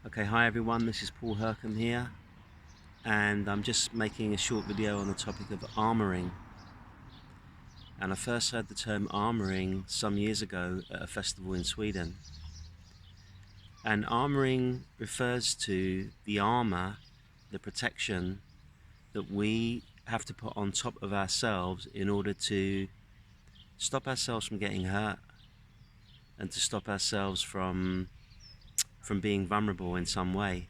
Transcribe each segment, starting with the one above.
Okay, hi everyone, this is Paul Hercombe here, and I'm just making a short video on the topic of armouring. And I first heard the term armouring some years ago at a festival in Sweden. And armouring refers to the armour, the protection that we have to put on top of ourselves in order to stop ourselves from getting hurt and to stop ourselves from being vulnerable in some way.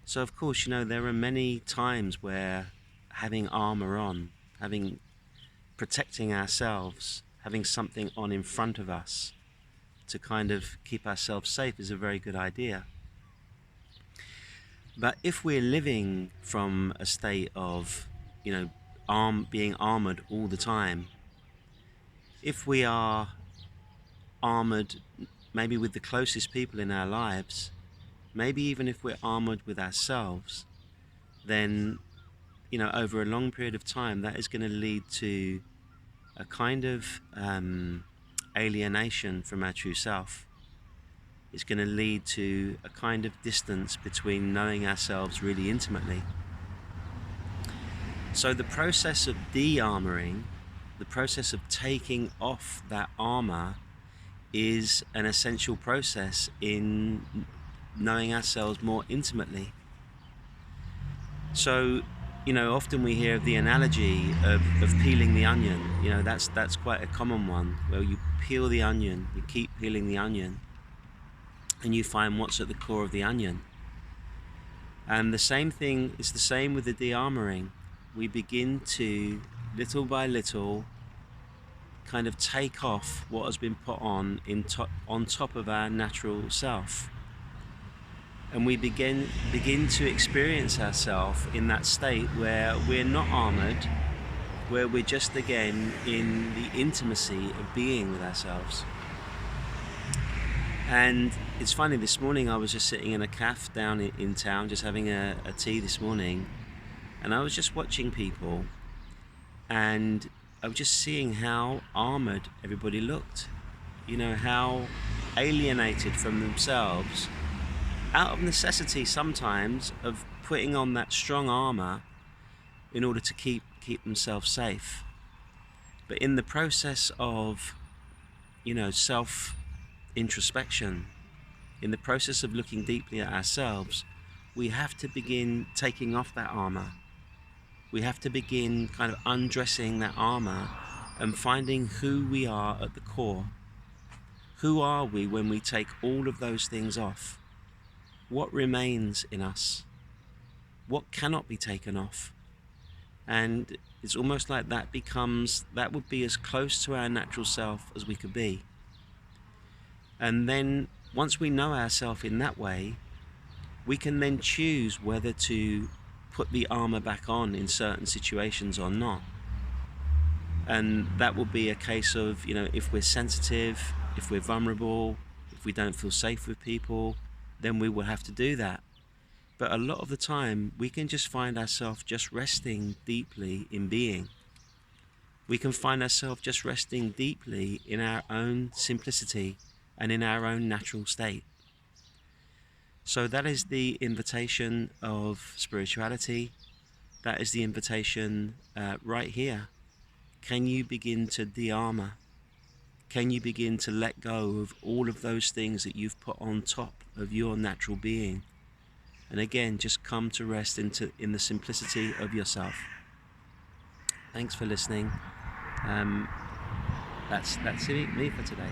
So of course, there are many times where having armor on, protecting ourselves, having something on in front of us to kind of keep ourselves safe is a very good idea. But if we're living from a state of, being armored all the time, if we are armored maybe with the closest people in our lives, maybe even if we're armored with ourselves, then over a long period of time, that is going to lead to a kind of alienation from our true self. It's going to lead to a kind of distance between knowing ourselves really intimately. So the process of de-armoring, the process of taking off that armor, is an essential process in knowing ourselves more intimately. So often we hear of the analogy of peeling the onion. That's quite a common one, where you peel the onion, you keep peeling the onion, and you find what's at the core of the onion. And the same thing is the same with the de-armoring. We begin to, little by little, kind of take off what has been put on top of our natural self. And we begin to experience ourselves in that state where we're not armored, where we're just again in the intimacy of being with ourselves. And it's funny, this morning I was just sitting in a cafe down in town, just having a tea this morning, and I was just watching people, and I was just seeing how armored everybody looked, how alienated from themselves, out of necessity sometimes of putting on that strong armor in order to keep themselves safe. But in the process of self introspection, in the process of looking deeply at ourselves, we have to begin taking off that armor. We have to begin kind of undressing that armor and finding who we are at the core. Who are we when we take all of those things off? What remains in us? What cannot be taken off? And it's almost like that would be as close to our natural self as we could be. And then once we know ourselves in that way, we can then choose whether to put the armor back on in certain situations or not. And that will be a case of, if we're sensitive, if we're vulnerable, if we don't feel safe with people, then we will have to do that. But a lot of the time, we can just find ourselves just resting deeply in being. We can find ourselves just resting deeply in our own simplicity and in our own natural state. So that is the invitation of spirituality. That is the invitation right here. Can you begin to de-armor? Can you begin to let go of all of those things that you've put on top of your natural being? And again, just come to rest in the simplicity of yourself. Thanks for listening. That's it, me for today.